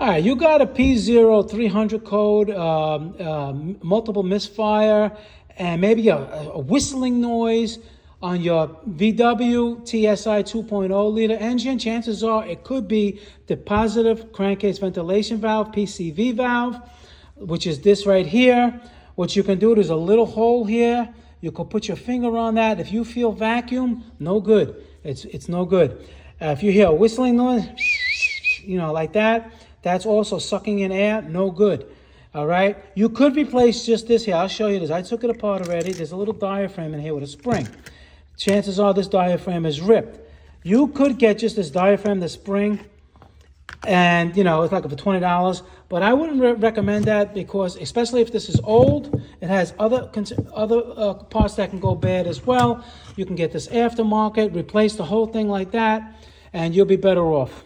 All right, you got a P0300 code, multiple misfire, and maybe a whistling noise on your VW TSI 2.0 liter engine. Chances are it could be the positive crankcase ventilation valve, PCV valve, which is this right here. What you can do, there's a little hole here. You can put your finger on that. If you feel vacuum, no good. It's no good. If you hear a whistling noise, like that, that's also sucking in air, no good. All right? You could replace just this here. I'll show you this. I took it apart already. There's a little diaphragm in here with a spring. Chances are this diaphragm is ripped. You could get just this diaphragm, the spring, and, it's like for $20. But I wouldn't recommend that because, especially if this is old, it has other parts that can go bad as well. You can get this aftermarket, replace the whole thing like that, and you'll be better off.